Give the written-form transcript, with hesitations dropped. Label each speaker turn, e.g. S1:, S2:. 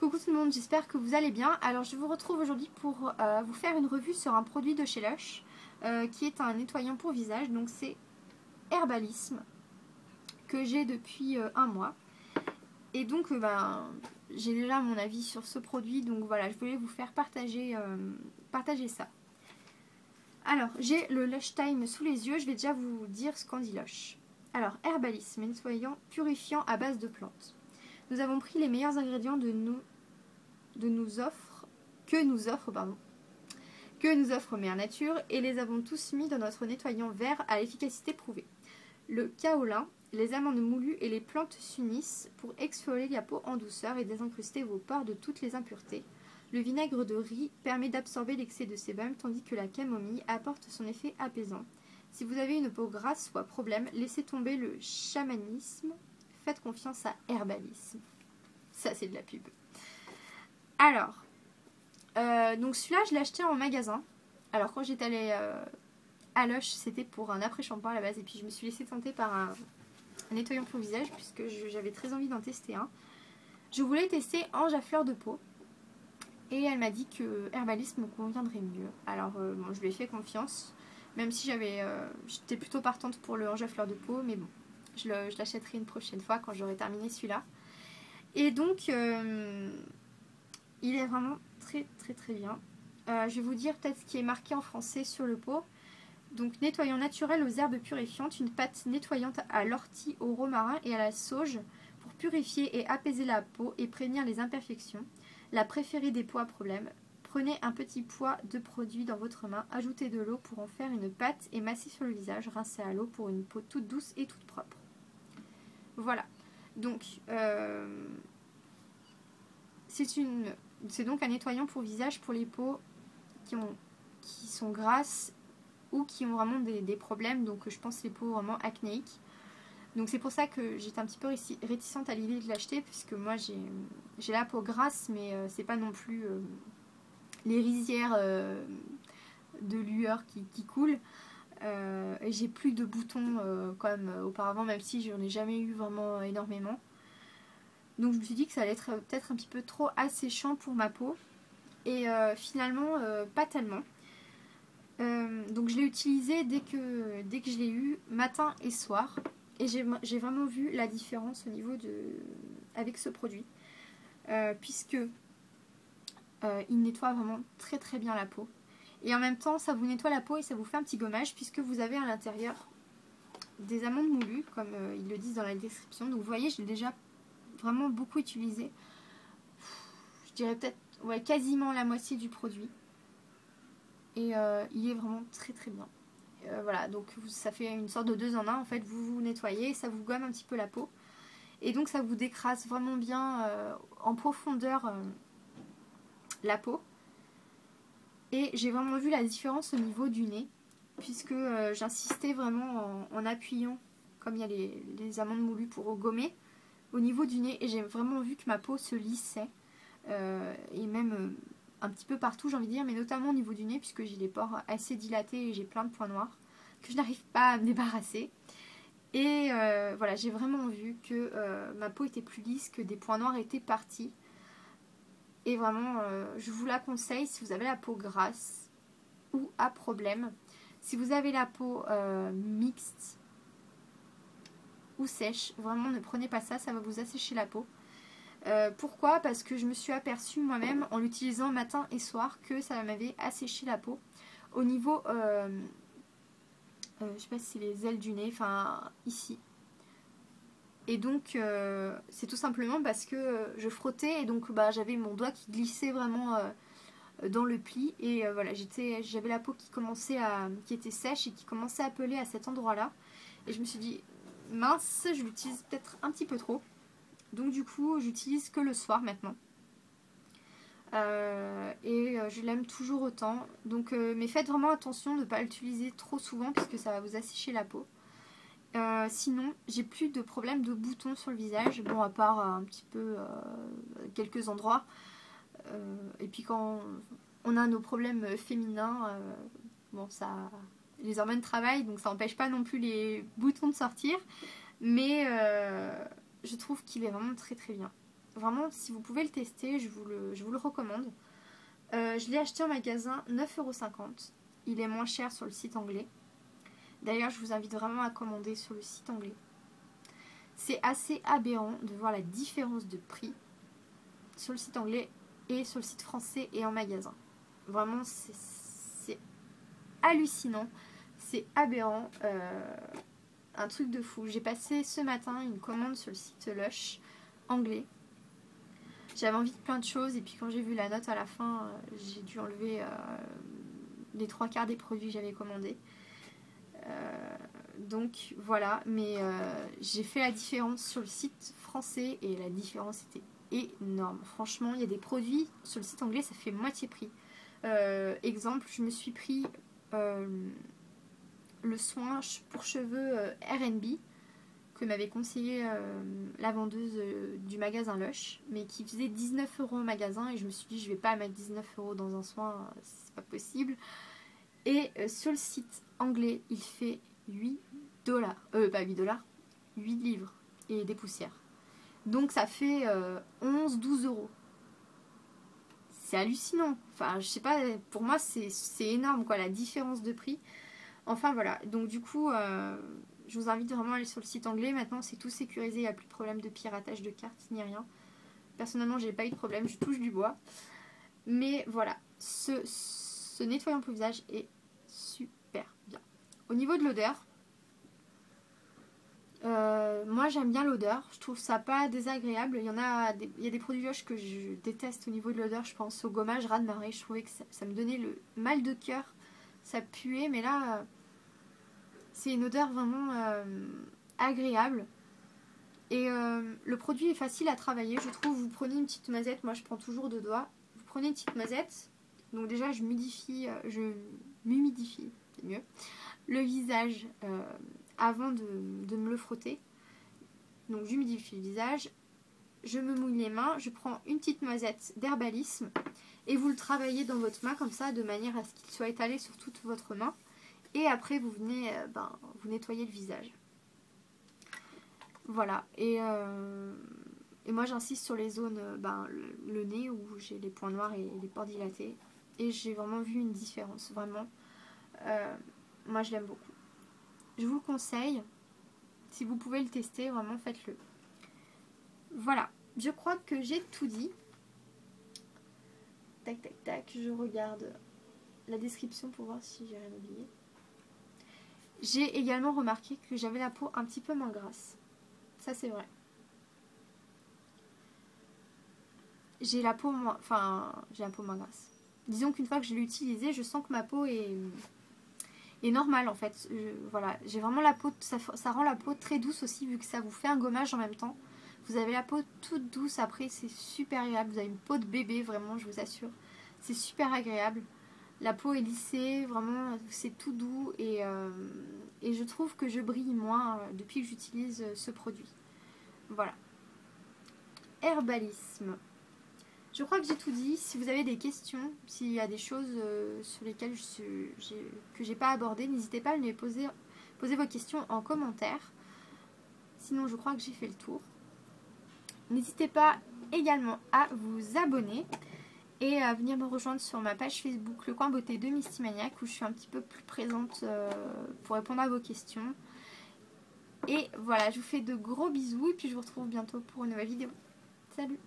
S1: Coucou tout le monde, j'espère que vous allez bien. Alors je vous retrouve aujourd'hui pour vous faire une revue sur un produit de chez Lush qui est un nettoyant pour visage. Donc c'est Herbalisme que j'ai depuis un mois. Et donc j'ai déjà mon avis sur ce produit, donc voilà, je voulais vous faire partager ça. Alors j'ai le Lush Time sous les yeux, je vais déjà vous dire ce qu'en dit Lush. Alors Herbalisme, nettoyant purifiant à base de plantes. Nous avons pris les meilleurs ingrédients que nous offre Mère Nature et les avons tous mis dans notre nettoyant vert à l'efficacité prouvée. Le kaolin, les amandes moulues et les plantes s'unissent pour exfolier la peau en douceur et désincruster vos pores de toutes les impuretés. Le vinaigre de riz permet d'absorber l'excès de sébum tandis que la camomille apporte son effet apaisant. Si vous avez une peau grasse ou à problème, laissez tomber le chamanisme, faites confiance à Herbalisme. Ça c'est de la pub. Alors, donc celui-là je l'ai acheté en magasin. Alors quand j'étais allée à Lush, c'était pour un après-shampoing à la base. Et puis je me suis laissée tenter par un nettoyant pour visage puisque j'avais très envie d'en tester un. Je voulais tester Ange à fleur de peau. Et elle m'a dit que Herbalisme me conviendrait mieux. Alors bon, je lui ai fait confiance. Même si j'étais plutôt partante pour le Ange à fleur de peau. Mais bon, je l'achèterai une prochaine fois quand j'aurai terminé celui-là. Et donc, il est vraiment très très très bien. Je vais vous dire peut-être ce qui est marqué en français sur le pot. Donc, nettoyant naturel aux herbes purifiantes, une pâte nettoyante à l'ortie, au romarin et à la sauge pour purifier et apaiser la peau et prévenir les imperfections. La préférée des peaux à problème. Prenez un petit poids de produit dans votre main, ajoutez de l'eau pour en faire une pâte et massez sur le visage, rincez à l'eau pour une peau toute douce et toute propre. Voilà. Donc, c'est donc un nettoyant pour visage pour les peaux qui sont grasses ou qui ont vraiment des problèmes. Donc, je pense les peaux vraiment acnéiques. Donc, c'est pour ça que j'étais un petit peu réticente à l'idée de l'acheter, puisque moi, j'ai la peau grasse, mais c'est pas non plus les rizières de lueur qui coulent. Et j'ai plus de boutons comme auparavant, même si j'en ai jamais eu vraiment énormément. Donc je me suis dit que ça allait être peut-être un petit peu trop asséchant pour ma peau. Et finalement, pas tellement. Donc je l'ai utilisé dès que je l'ai eu, matin et soir. Et j'ai vraiment vu la différence au niveau avec ce produit. Puisque il nettoie vraiment très très bien la peau. Et en même temps, ça vous nettoie la peau et ça vous fait un petit gommage puisque vous avez à l'intérieur des amandes moulues, comme ils le disent dans la description. Donc vous voyez, je l'ai déjà vraiment beaucoup utilisé. Je dirais peut-être quasiment la moitié du produit. Et il est vraiment très très bien. Voilà, donc ça fait une sorte de 2 en 1. En fait, vous nettoyez, ça vous gomme un petit peu la peau. Et donc ça vous décrase vraiment bien en profondeur la peau. Et j'ai vraiment vu la différence au niveau du nez, puisque j'insistais vraiment en appuyant, comme il y a les amandes moulues pour gommer, au niveau du nez. Et j'ai vraiment vu que ma peau se lissait, et même un petit peu partout, j'ai envie de dire, mais notamment au niveau du nez, puisque j'ai les pores assez dilatés et j'ai plein de points noirs que je n'arrive pas à me débarrasser. Et voilà, j'ai vraiment vu que ma peau était plus lisse, que des points noirs étaient partis. Et vraiment, je vous la conseille si vous avez la peau grasse ou à problème. Si vous avez la peau mixte ou sèche, vraiment ne prenez pas ça, ça va vous assécher la peau. Pourquoi? Parce que je me suis aperçue moi-même en l'utilisant matin et soir que ça m'avait asséché la peau. Au niveau, je sais pas si c'est les ailes du nez, enfin ici. Et donc c'est tout simplement parce que je frottais et donc j'avais mon doigt qui glissait vraiment dans le pli et voilà, j'avais la peau qui était sèche et qui commençait à peler à cet endroit là et je me suis dit mince, je l'utilise peut-être un petit peu trop, donc du coup j'utilise que le soir maintenant et je l'aime toujours autant, donc mais faites vraiment attention de ne pas l'utiliser trop souvent puisque ça va vous assécher la peau. Sinon, j'ai plus de problème de boutons sur le visage, bon à part un petit peu quelques endroits. Et puis quand on a nos problèmes féminins, bon ça, les hormones travaillent, donc ça n'empêche pas non plus les boutons de sortir. Mais je trouve qu'il est vraiment très très bien. Vraiment, si vous pouvez le tester, je vous le recommande. Je l'ai acheté en magasin 9,50 €. Il est moins cher sur le site anglais. D'ailleurs, je vous invite vraiment à commander sur le site anglais. C'est assez aberrant de voir la différence de prix sur le site anglais et sur le site français et en magasin. Vraiment, c'est hallucinant. C'est aberrant. Un truc de fou. J'ai passé ce matin une commande sur le site Lush anglais. J'avais envie de plein de choses et puis quand j'ai vu la note à la fin, j'ai dû enlever les 3/4 des produits que j'avais commandés. Donc voilà, mais j'ai fait la différence sur le site français et la différence était énorme. Franchement, il y a des produits sur le site anglais, ça fait moitié prix. Exemple, je me suis pris le soin pour cheveux R&B que m'avait conseillé la vendeuse du magasin Lush, mais qui faisait 19 € au magasin, et je me suis dit je vais pas mettre 19 € dans un soin, c'est pas possible. Et sur le site anglais il fait 8 $, pas 8 $, 8 livres et des poussières, donc ça fait 11-12 €. C'est hallucinant, enfin je sais pas, pour moi c'est énorme quoi, la différence de prix. Enfin voilà, donc du coup je vous invite vraiment à aller sur le site anglais. Maintenant c'est tout sécurisé, il n'y a plus de problème de piratage de cartes ni rien. Personnellement j'ai pas eu de problème, je touche du bois. Mais voilà, ce nettoyant pour visage est super bien. Au niveau de l'odeur, moi j'aime bien l'odeur, je trouve ça pas désagréable. Il y a des produits Lush que je déteste au niveau de l'odeur, je pense au gommage raz-de-marée, je trouvais que ça me donnait le mal de cœur, ça puait, mais là c'est une odeur vraiment agréable. Et le produit est facile à travailler, je trouve. Vous prenez une petite mazette, moi je prends toujours 2 doigts. Vous prenez une petite mazette, donc déjà je m'humidifie, c'est mieux, le visage avant de me le frotter. Donc j'humidifie le visage, je me mouille les mains, je prends une petite noisette d'herbalisme et vous le travaillez dans votre main comme ça, de manière à ce qu'il soit étalé sur toute votre main. Et après vous venez vous nettoyer le visage. Voilà, et moi j'insiste sur les zones, le nez où j'ai les points noirs et les pores dilatés. Et j'ai vraiment vu une différence, vraiment. Moi je l'aime beaucoup. Je vous le conseille, si vous pouvez le tester, vraiment faites-le. Voilà, je crois que j'ai tout dit. Tac tac tac, je regarde la description pour voir si j'ai rien oublié. J'ai également remarqué que j'avais la peau un petit peu moins grasse. Ça c'est vrai. J'ai la peau moins grasse. Disons qu'une fois que je l'ai utilisé, je sens que ma peau est normale en fait. Voilà, j'ai vraiment la peau, ça rend la peau très douce aussi vu que ça vous fait un gommage en même temps. Vous avez la peau toute douce après, c'est super agréable. Vous avez une peau de bébé vraiment, je vous assure. C'est super agréable. La peau est lissée, vraiment c'est tout doux et je trouve que je brille moins depuis que j'utilise ce produit. Voilà. Herbalisme. Je crois que j'ai tout dit. Si vous avez des questions, s'il y a des choses sur lesquelles que j'ai pas abordé, n'hésitez pas à me les poser vos questions en commentaire. Sinon, je crois que j'ai fait le tour. N'hésitez pas également à vous abonner et à venir me rejoindre sur ma page Facebook Le Coin Beauté de Mystymaniac, où je suis un petit peu plus présente pour répondre à vos questions. Et voilà, je vous fais de gros bisous et puis je vous retrouve bientôt pour une nouvelle vidéo. Salut!